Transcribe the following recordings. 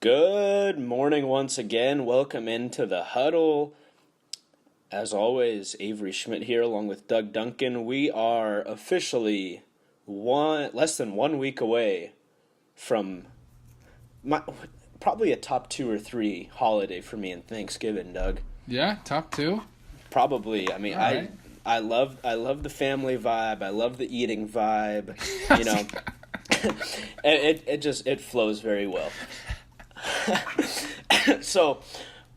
Good morning once again. Welcome into the Huddle. As always, Avery Schmidt here along with Doug Duncan. We are officially less than 1 week away from probably a top 2 or 3 holiday for me in Thanksgiving, Doug. Yeah, top 2? Probably. I mean, right. I love the family vibe. I love the eating vibe. You know, it flows very well. So,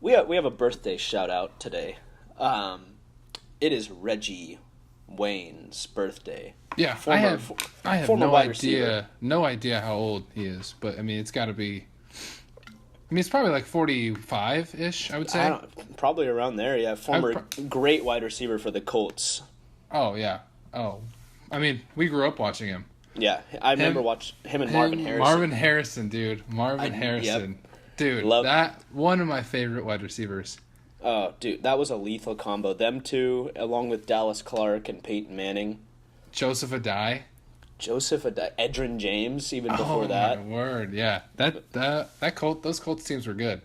we have a birthday shout out today. It is Reggie Wayne's birthday. Yeah, I have receiver. no idea how old he is, but I mean it's got to be. I mean it's probably like 45-ish, I would say. Probably around there. Yeah, great wide receiver for the Colts. Oh yeah. Oh, I mean we grew up watching him. Yeah, I remember watching him and Marvin Harrison. Marvin Harrison, dude. Harrison. Yep. Dude, that one of my favorite wide receivers. Oh, dude, that was a lethal combo. Them two, along with Dallas Clark and Peyton Manning. Joseph Adai, Edgerrin James, even before that. Oh my word, yeah. Those Colts teams were good.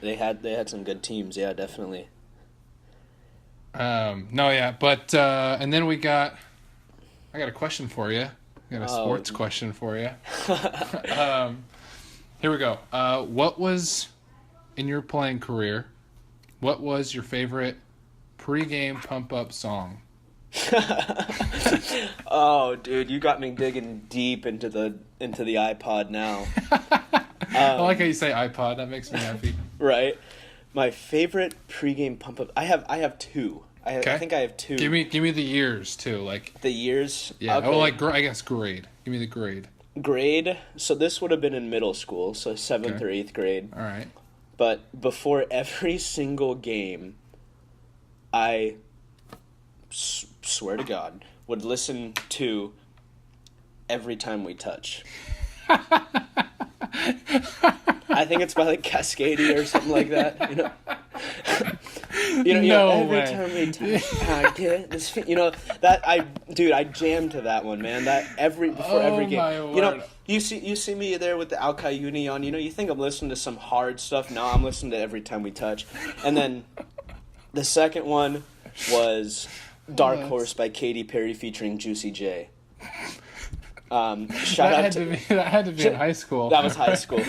They had some good teams, yeah, definitely. No, yeah, but and then I got a question for you. I got a sports question for you. Here we go. What was, in your playing career, what was your favorite pregame pump-up song? Oh, dude, you got me digging deep into the iPod now. I like how you say iPod. That makes me happy. Right. My favorite pregame pump-up. I have two. I think I have two. Give me the years too, like the years. Yeah. Okay. Oh, like I guess grade. Give me the grade. Grade. So this would have been in middle school, so 7th or 8th grade. All right. But before every single game, I swear to God, would listen to Every Time We Touch. I think it's by like Cascadia or something like that. Every time we touch, I get this. I jammed to that one, man. Every game. My word. You see me there with the Al Cayuni on. You think I'm listening to some hard stuff. No, I'm listening to Every Time We Touch. And then the second one was Dark Horse by Katy Perry featuring Juicy J. That had to be in high school. That was high school.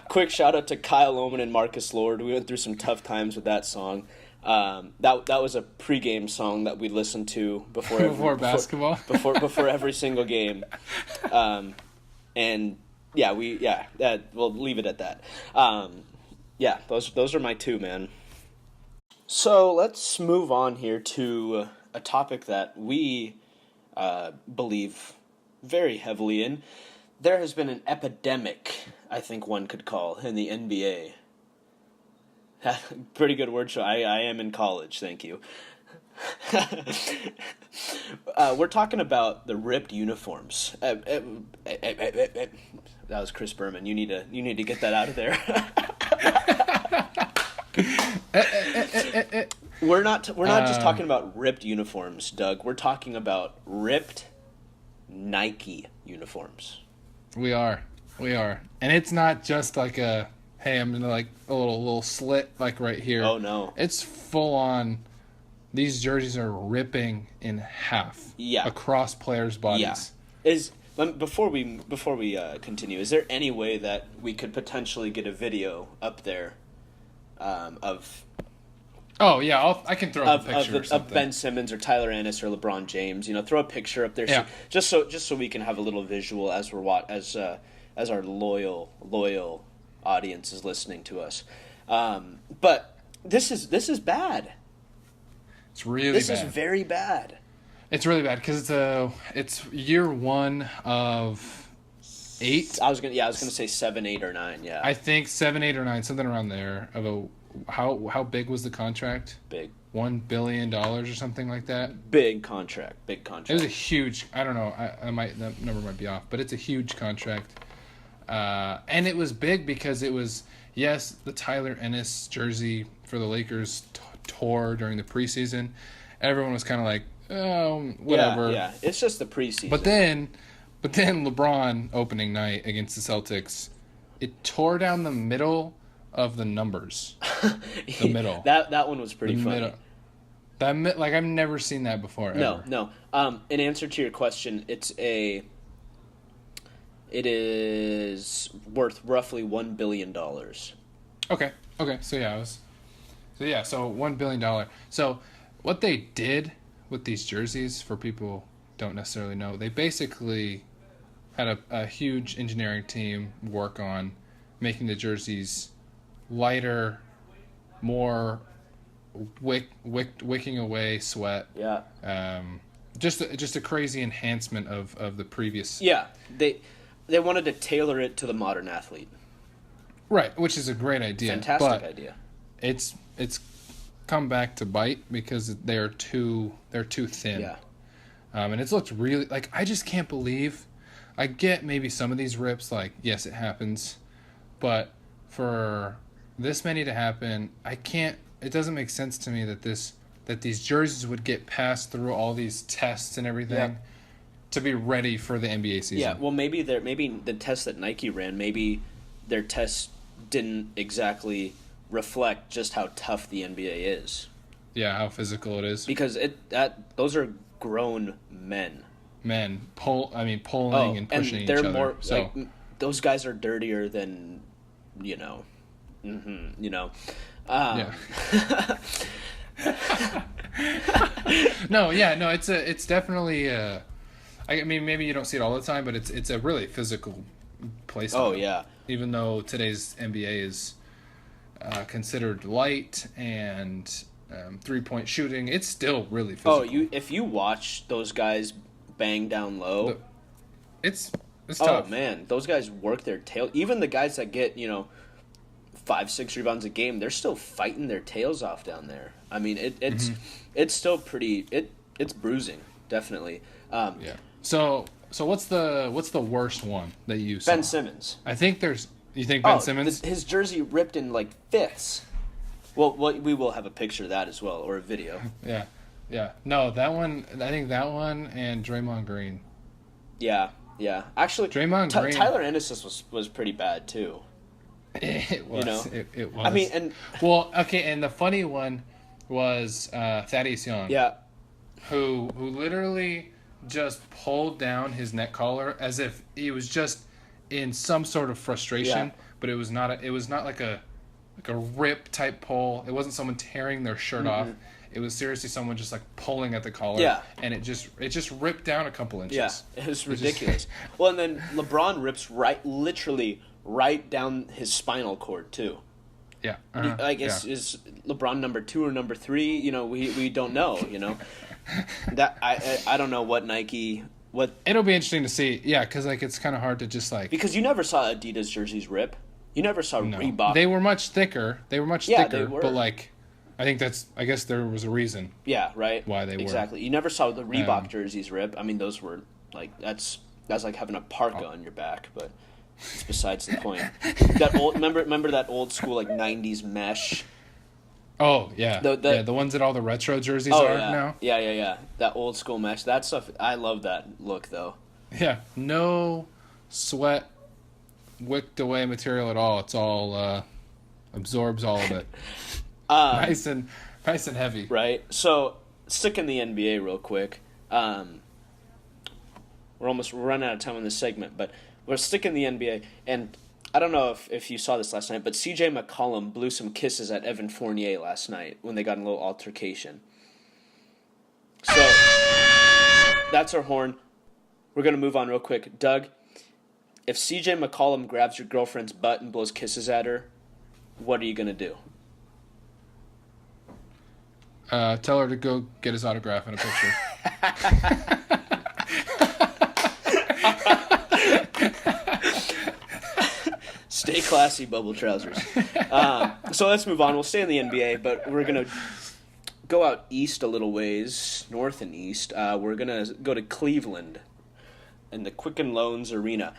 Quick shout out to Kyle Oman and Marcus Lord. We went through some tough times with that song. That was a pregame song that we listened to before basketball. Before every single game. And we'll leave it at that. Those are my two, man. So let's move on here to a topic that we believe very heavily in. There has been an epidemic, I think one could call, in the NBA. Pretty good word show. I am in college, thank you. We're talking about the ripped uniforms. That was Chris Berman. You need to get that out of there. We're not just talking about ripped uniforms, Doug. We're talking about ripped Nike uniforms. We are, and it's not just like a hey, I'm gonna like a little slit like right here. Oh no, it's full on. These jerseys are ripping in half. Yeah. Across players' bodies. Yeah. Before we continue, is there any way that we could potentially get a video up there of? Oh yeah, I can throw up a picture of Ben Simmons or Tyler Ennis or LeBron James. Throw a picture up there, just so we can have a little visual as as our loyal audience is listening to us. But this is bad. It's really bad. This is very bad. It's really bad because it's year 1 of 8. I was gonna say 7, 8, or 9. Yeah, I think 7, 8, or 9, something around there. How big was the contract? Big. $1 billion or something like that. Big contract. It was a huge. I don't know. That number might be off, but it's a huge contract. And it was big because it was the Tyler Ennis jersey for the Lakers tore during the preseason. Everyone was kind of like, oh, whatever. Yeah, it's just the preseason. But then LeBron opening night against the Celtics, it tore down the middle of the numbers. The middle. That one was pretty The funny. middle. Like I've never seen that before. No, Ever. no. In answer to your question, it is worth roughly $1 billion. Okay. Okay. So $1 billion. So what they did with these jerseys, for people who don't necessarily know, they basically had a huge engineering team work on making the jerseys lighter, more wicking away sweat. Yeah. Just a crazy enhancement of the previous. Yeah. They wanted to tailor it to the modern athlete. Right, which is a great idea. Fantastic idea. It's come back to bite because they're too thin. Yeah. And it's looked really, like, I just can't believe. I get maybe some of these rips, like, yes, it happens, but for this many to happen, it doesn't make sense to me that these jerseys would get passed through all these tests and everything. Yeah. To be ready for the NBA season. Yeah, well, maybe the tests that Nike ran, maybe their tests didn't exactly reflect just how tough the NBA is. Yeah, how physical it is. Because those are grown men. Pulling and pushing and they're each other. more So like those guys are dirtier than yeah. no, it's definitely. I mean, maybe you don't see it all the time, but it's a really physical play style. Oh yeah. Even though today's NBA is considered light and 3-point shooting, it's still really physical. If you watch those guys bang down low, it's tough. Oh man, those guys work their tail. Even the guys that get 5-6 rebounds a game, they're still fighting their tails off down there. I mean, it's still pretty. It's bruising, definitely. Yeah. So what's the worst one that you saw? Ben Simmons. I think you think Ben Simmons? His jersey ripped in like fifths. Well, we will have a picture of that as well, or a video. Yeah. No, that one. I think that one and Draymond Green. Yeah. Actually, Draymond Green. Tyler Ennis was pretty bad too. It was. It was. I mean, and the funny one was Thaddeus Young. Yeah. Who literally just pulled down his neck collar as if he was just in some sort of frustration, but it was not like a rip type pull. It wasn't someone tearing their shirt off. It was seriously someone just like pulling at the collar. Yeah. And it just ripped down a couple inches. Yeah, it was ridiculous. Well, and then LeBron rips literally right down his spinal cord too. Yeah. Is LeBron number 2 or number 3? We don't know. That I don't know what Nike. It'll be interesting to see. Yeah, because it's kind of hard to just because you never saw Adidas jerseys rip. You never saw Reebok. They were much thicker. They were. They were. But I guess there was a reason. Yeah, right. Why they were. Exactly. You never saw the Reebok jerseys rip. I mean, those were that's like having a parka on your back, but it's besides the point. That old remember that old school 90s mesh. Oh yeah, the ones that all the retro jerseys are now. Yeah. That old school mesh. That stuff. I love that look though. Yeah, no sweat, wicked away material at all. It's all absorbs all of it. Nice and heavy. Right. So stick in the NBA real quick. We're running out of time on this segment, but we're sticking the NBA, and I don't know if you saw this last night, but C.J. McCollum blew some kisses at Evan Fournier last night when they got in a little altercation. So that's our horn. We're going to move on real quick. Doug, if C.J. McCollum grabs your girlfriend's butt and blows kisses at her, what are you going to do? Tell her to go get his autograph in a picture. Stay classy, bubble trousers. So let's move on. We'll stay in the NBA, but we're going to go out east a little ways, north and east. We're going to go to Cleveland in the Quicken Loans Arena.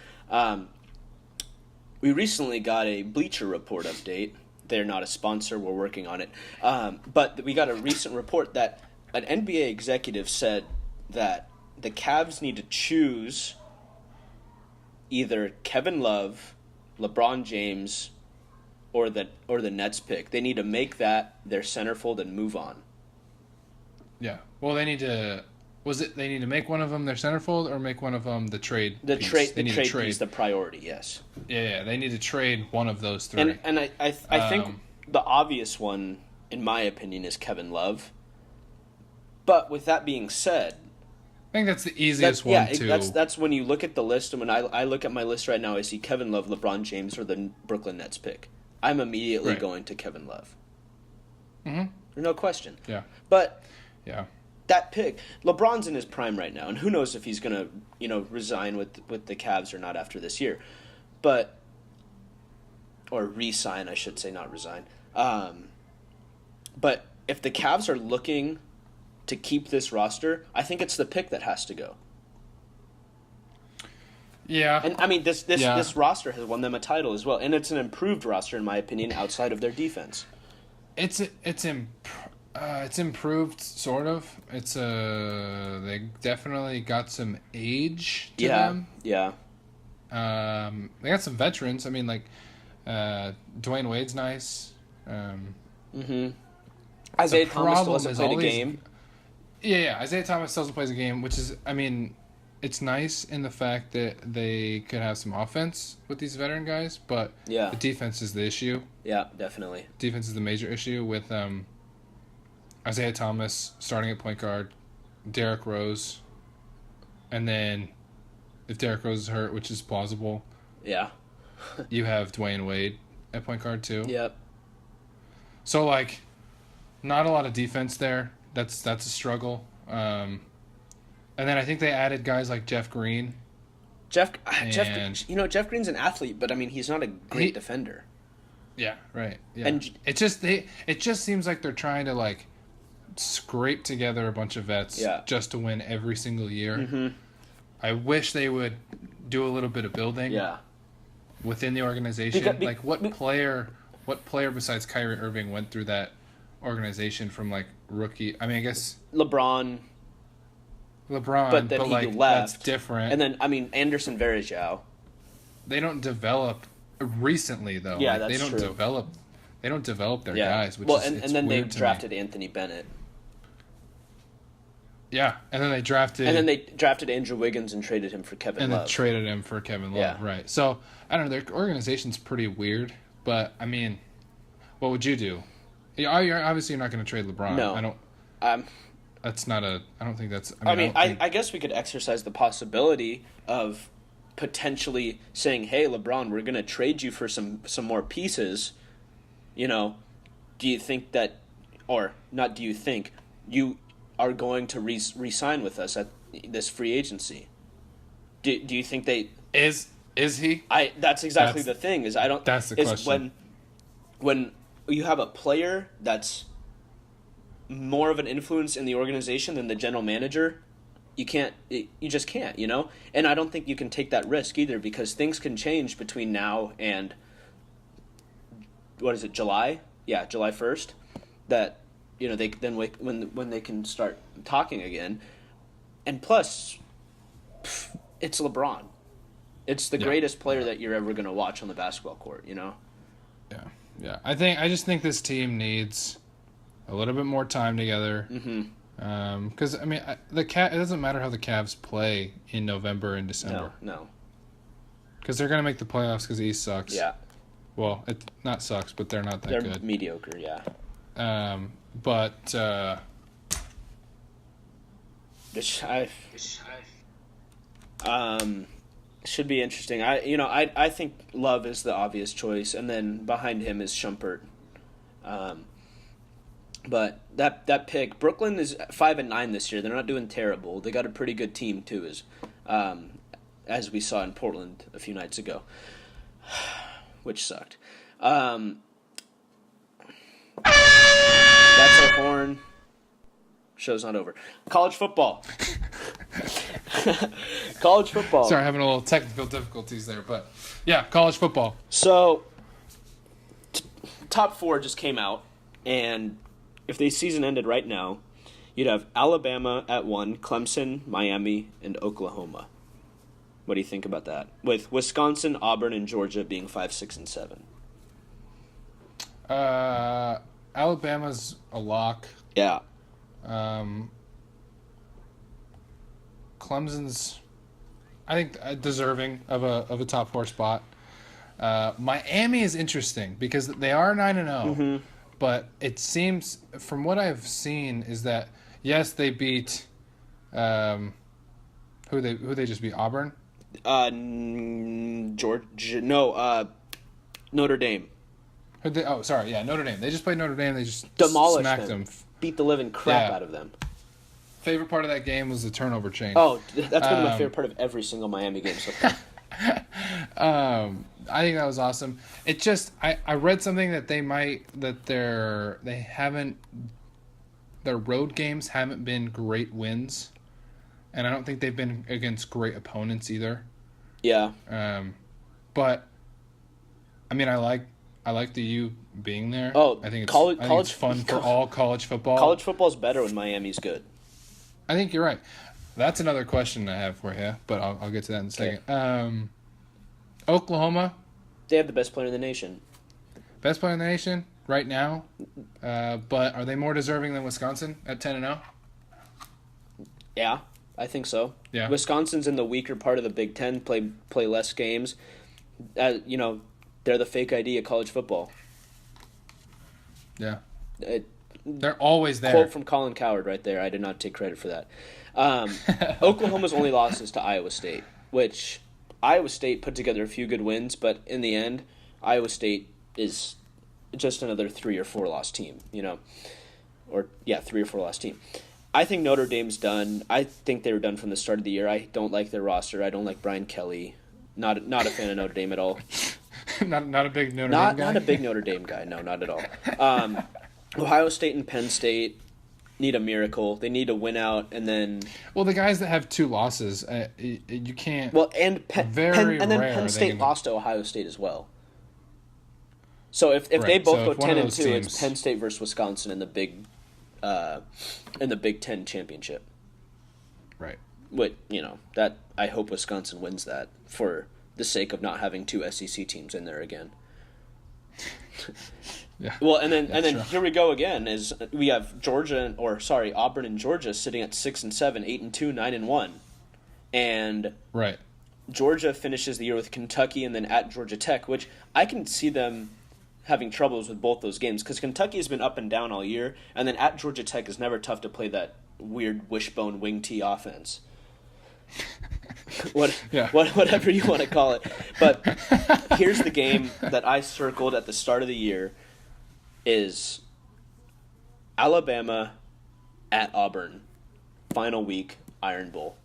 We recently got a Bleacher Report update. They're not a sponsor. We're working on it. But we got a recent report that an NBA executive said that the Cavs need to choose either Kevin Love LeBron James or the Nets pick. They need to make that their centerfold and move on. Yeah. Well, they need to. They need to make one of them their centerfold or make one of them the trade piece? The trade piece, the priority, yes. Yeah, they need to trade one of those three. And I think the obvious one, in my opinion, is Kevin Love. But with that being said, I think that's the easiest one too. That's when you look at the list, and when I look at my list right now, I see Kevin Love, LeBron James, or the Brooklyn Nets pick. I'm immediately going to Kevin Love. Mm-hmm. No question. Yeah. But yeah, that pick, LeBron's in his prime right now, and who knows if he's gonna resign with the Cavs or not after this year, or re-sign, I should say, not resign. But if the Cavs are looking to keep this roster, I think it's the pick that has to go. Yeah. And I mean, this roster has won them a title as well, and it's an improved roster in my opinion outside of their defense. It's improved sort of. They definitely got some age to them. Yeah. They got some veterans. I mean, like Dwayne Wade's nice. Isaiah Thomas still hasn't played a game. Yeah, Isaiah Thomas still hasn't played a game, which is, I mean, it's nice in the fact that they could have some offense with these veteran guys, but the defense is the issue. Yeah, definitely. Defense is the major issue with Isaiah Thomas starting at point guard, Derrick Rose, and then if Derrick Rose is hurt, which is plausible, you have Dwayne Wade at point guard too. Yep. So, like, not a lot of defense there. That's a struggle. And then I think they added guys like Jeff Green. Jeff Green's an athlete, but I mean, he's not a great defender. Yeah, right. Yeah. And it just seems like they're trying to like scrape together a bunch of vets just to win every single year. Mm-hmm. I wish they would do a little bit of building within the organization. What player besides Kyrie Irving went through that organization from like rookie? I mean, I guess LeBron, but then he left. That's different. And then, I mean, Anderson Varejao. They don't develop recently though. Yeah, like, that's true. They don't develop their guys. Which and then they drafted Anthony Bennett. Yeah, and then they drafted Andrew Wiggins and traded him for Kevin Love. And then traded him for Kevin Love, right. So, I don't know, their organization's pretty weird, but, I mean, what would you do? Obviously, you're not going to trade LeBron. No. I don't think that's... I guess we could exercise the possibility of potentially saying, hey, LeBron, we're going to trade you for some more pieces. Do you think that... Or, not do you think... You are going to re-sign with us at this free agency. Do you think they... Is he? That's exactly the thing. Is I don't... That's the question. When you have a player that's more of an influence in the organization than the general manager, you just can't, And I don't think you can take that risk either, because things can change between now and what is it, July? Yeah, July 1st. That they then when they can start talking again. And plus, it's LeBron. It's the greatest player that you're ever going to watch on the basketball court, Yeah. I just think this team needs a little bit more time together. Mm-hmm. Because I mean, it doesn't matter how the Cavs play in November and December. No. Because they're gonna make the playoffs because the East sucks. Yeah. Well, it not sucks, but they're not that good. They're mediocre. Yeah. Should be interesting. I think Love is the obvious choice, and then behind him is Shumpert. But that pick, Brooklyn is 5-9 this year. They're not doing terrible. They got a pretty good team too, as we saw in Portland a few nights ago, which sucked. That's our horn. Show's not over. College football. College football. Sorry, having a little technical difficulties there, but yeah, college football. So, top 4 just came out, and if the season ended right now, you'd have Alabama at 1, Clemson, Miami, and Oklahoma. What do you think about that? With Wisconsin, Auburn, and Georgia being 5, 6, and 7. Alabama's a lock. Yeah. Clemson's, I think, deserving of a top 4 spot. Miami is interesting because they are 9-0, but it seems from what I've seen is that yes, they beat who they just beat Auburn. Georgia, no, Notre Dame. Notre Dame. They just played Notre Dame. They just Demolished smacked them. them. Beat the living crap out of them. Favorite part of that game was the turnover chain. Oh, that's been my favorite part of every single Miami game so far. I think that was awesome. It just I read something that their road games haven't been great wins, and I don't think they've been against great opponents either. Yeah. But I mean, I like the U being there. Oh, I think it's fun for all college football. College football is better when Miami's good. I think you're right. That's another question I have for you, but I'll get to that in a second. Okay. Oklahoma. They have the best player in the nation. Best player in the nation right now, but are they more deserving than Wisconsin at 10-0? Yeah, I think so. Yeah. Wisconsin's in the weaker part of the Big Ten, play less games. They're the fake ID of college football. Yeah. They're always there. Quote from Colin Cowherd right there. I did not take credit for that. Oklahoma's only losses to Iowa State, which Iowa State put together a few good wins, but in the end, Iowa State is just another 3 or 4 loss team, 3 or 4 loss team. I think Notre Dame's done. I think they were done from the start of the year. I don't like their roster. I don't like Brian Kelly. Not a fan of Notre Dame at all. not a big Notre Dame guy? Not a big Notre Dame guy. No, not at all. Ohio State and Penn State need a miracle. They need to win out, and then... Well, the guys that have 2 losses, you can't... Well, and Penn State lost to Ohio State as well. So if they both go 10-2, teams... it's Penn State versus Wisconsin in the Big Ten championship. Right. That I hope Wisconsin wins that for the sake of not having 2 SEC teams in there again. Yeah. Well, and then here we go again. Is we have Auburn and Georgia sitting at 6-7, 8-2, 9-1, and right. Georgia finishes the year with Kentucky and then at Georgia Tech, which I can see them having troubles with both those games because Kentucky has been up and down all year, and then at Georgia Tech is never tough to play that weird wishbone wing tee offense. Whatever you want to call it. But here's the game that I circled at the start of the year is Alabama at Auburn, final week, Iron Bowl.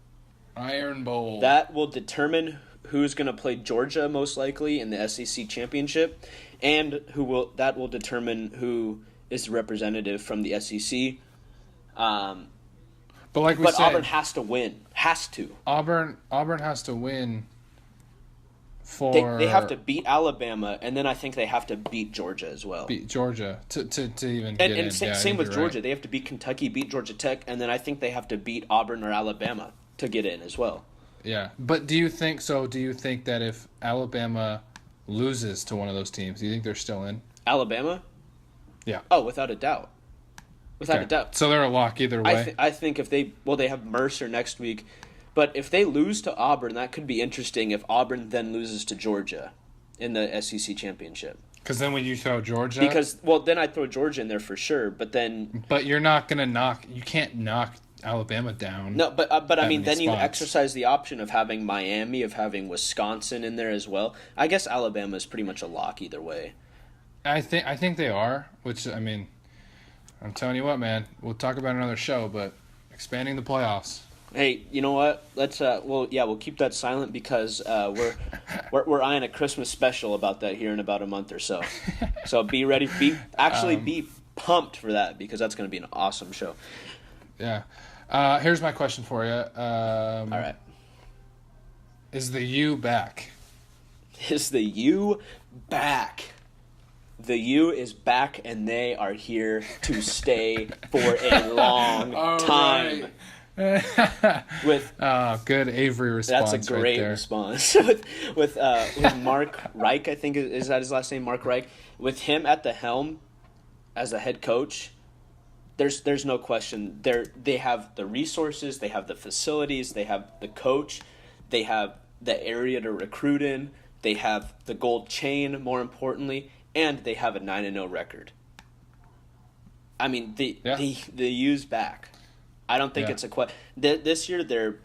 Iron Bowl. That will determine who's going to play Georgia most likely in the SEC championship, and that will determine who is the representative from the SEC. But Auburn has to win. Has to. Auburn has to win. They have to beat Alabama, and then I think they have to beat Georgia as well. Beat Georgia to even get in. Same with Georgia. Right. They have to beat Kentucky, beat Georgia Tech, and then I think they have to beat Auburn or Alabama to get in as well. Yeah, but do you think that if Alabama loses to one of those teams, do you think they're still in? Alabama? Yeah. Oh, without a doubt. Without a doubt. So they're a lock either way. I think if they have Mercer next week. But if they lose to Auburn, that could be interesting if Auburn then loses to Georgia in the SEC championship. Because then when you throw Georgia? Then I'd throw Georgia in there for sure. But you're not going to you can't knock Alabama down. No, but I mean, then you exercise the option of having Miami, of having Wisconsin in there as well. I guess Alabama is pretty much a lock either way. I think they are, which, I mean, I'm telling you what, man, we'll talk about another show, but expanding the playoffs. Hey, you know what? Let's we'll keep that silent because we're eyeing a Christmas special about that here in about a month or so. So be ready, be pumped for that because that's going to be an awesome show. Yeah. Here's my question for you. All right. Is the U back? Is the U back? The U is back, and they are here to stay for a long time. Right. with Good Avery That's a response right great there. response. With Mark Reich, I think is that his last name, Mark Reich. With him at the helm as the head coach, there's no question. They have the resources, they have the facilities, they have the coach, they have the area to recruit in, they have the gold chain, more importantly, and they have a 9-0 record. I mean, Yeah, the U's back. I don't think yeah. it's a question. This year they're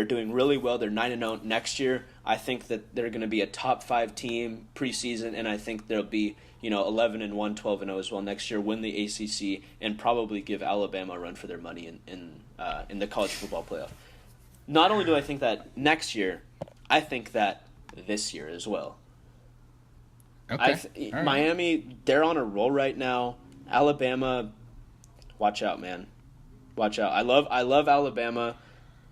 doing really well. They're 9-0. Next year, I think that they're going to be a top 5 team preseason, and I think they'll be 11-1, 12-0 as well next year. Win the ACC and probably give Alabama a run for their money in the college football playoff. Not only do I think that next year, I think that this year as well. Okay. All right. Miami, they're on a roll right now. Alabama, watch out, man. Watch out. I love Alabama.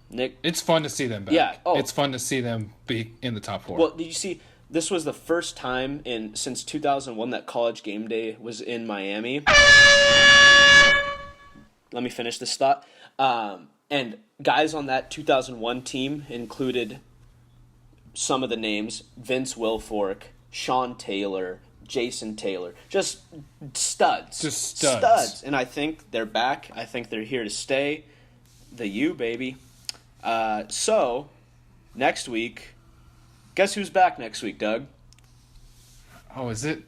Nick, It's fun to see them back. yeah. Oh, It's fun to see them be in the top four. well, did you see? This was the first time since 2001 that College Game Day was in Miami. Let me finish this thought. And guys on that 2001 team included some of the names: Vince Wilfork, Sean Taylor, Jason Taylor, just studs, Just studs. And I think they're back. I think they're here to stay. The U, baby. So next week, guess who's back next week, Doug? Oh, is it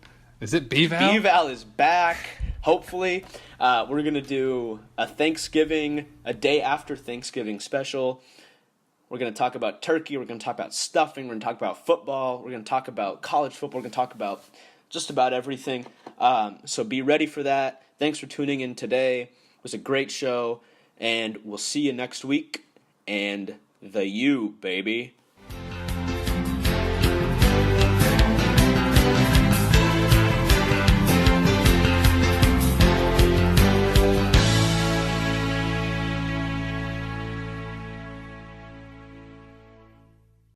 B-Val? B-Val is back. Hopefully, we're gonna do a day after Thanksgiving special. We're going to talk about turkey. We're going to talk about stuffing. We're going to talk about football. We're going to talk about college football. We're going to talk about just about everything. So be ready for that. Thanks for tuning in today. It was a great show, and we'll see you next week. And the U, baby.